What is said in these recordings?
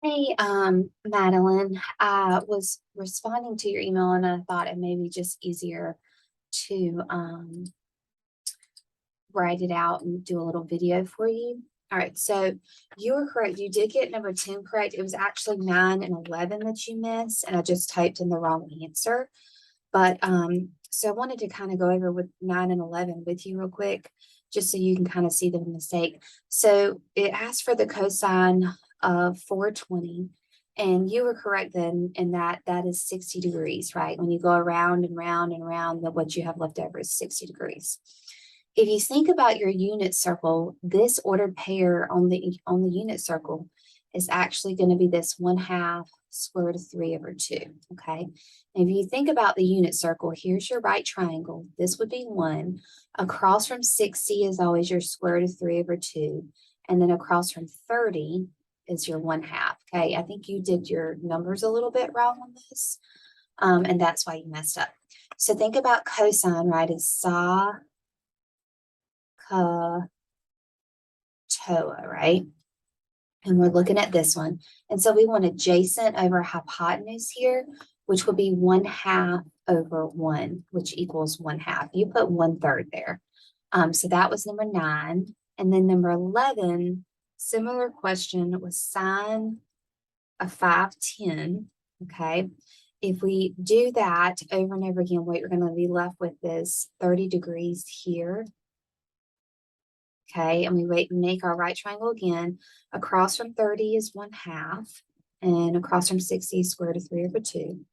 Hey, Madeline, I was responding to your email and I thought it may be just easier to write it out and do a little video for you. All right, so you were correct. You did get number 10 correct. It was actually 9 and 11 that you missed, and I just typed in the wrong answer. But so I wanted to kind of go over with 9 and 11 with you real quick, just so you can kind of see the mistake. So it asked for the cosine of 420, and you were correct then in that that is 60 degrees, right? When you go around and round and round, what you have left over is 60 degrees. If you think about your unit circle, this ordered pair on the unit circle is actually going to be this 1/2 square root of 3 over 2, okay? And if you think about the unit circle, here's your right triangle. This would be 1. Across from 60 is always your square root of 3 over 2. And then across from 30 is your 1/2, okay? I think you did your numbers a little bit wrong on this, and that's why you messed up. So think about cosine, right, as sa, ka, toa, right? And we're looking at this one. And so we want adjacent over hypotenuse here, which would be 1/2 over 1, which equals 1/2. You put 1/3 there. So that was number 9. And then number 11, similar question was sine of 510. Okay. If we do that over and over again, what you're going to be left with is 30 degrees here. Okay, and we make our right triangle again. Across from 30 is 1/2, and across from 60 is square root of 3 over 2.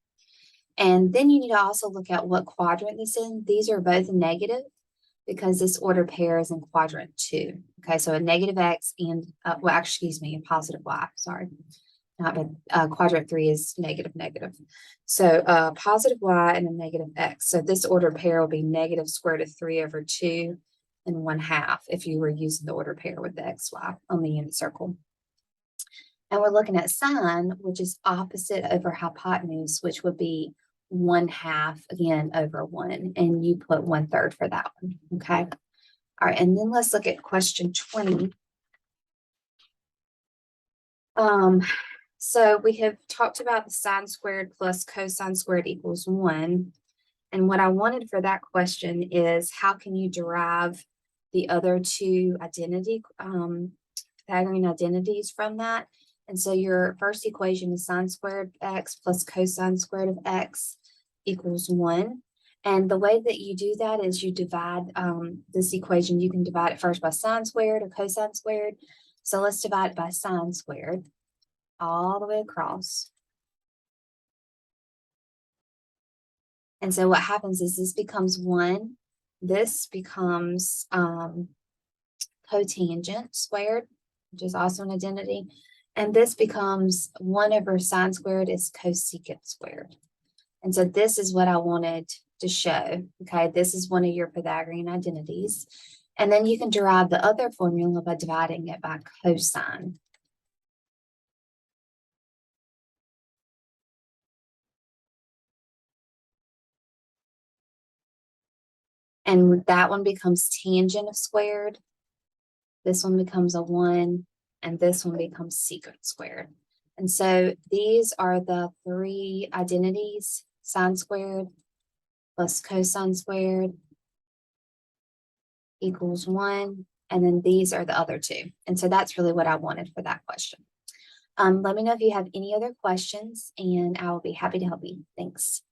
And then you need to also look at what quadrant this is in. These are both negative because this ordered pair is in quadrant 2. Okay, so a negative x and, well, excuse me, a positive y, sorry. Not but quadrant 3 is negative, negative. So positive y and a negative x. So this ordered pair will be negative square root of 3 over 2 and 1/2 if you were using the order pair with the xy on the unit circle. And we're looking at sine, which is opposite over hypotenuse, which would be 1/2 again over 1. And you put 1/3 for that one. Okay. All right. And then let's look at question 20. So we have talked about the sine squared plus cosine squared equals 1. And what I wanted for that question is how can you derive the other two Pythagorean identities from that? And so your first equation is sine squared x plus cosine squared of x equals 1. And the way that you do that is you divide this equation. You can divide it first by sine squared or cosine squared. So let's divide it by sine squared all the way across. And so what happens is this becomes 1. This becomes cotangent squared, which is also an identity. And this becomes 1 over sine squared is cosecant squared. And so this is what I wanted to show. Okay, this is one of your Pythagorean identities. And then you can derive the other formula by dividing it by cosine. And that one becomes tangent of squared. This one becomes a 1, and this one becomes secant squared. And so these are the 3 identities: sine squared plus cosine squared equals 1. And then these are the other 2. And so that's really what I wanted for that question. Let me know if you have any other questions, and I will be happy to help you. Thanks.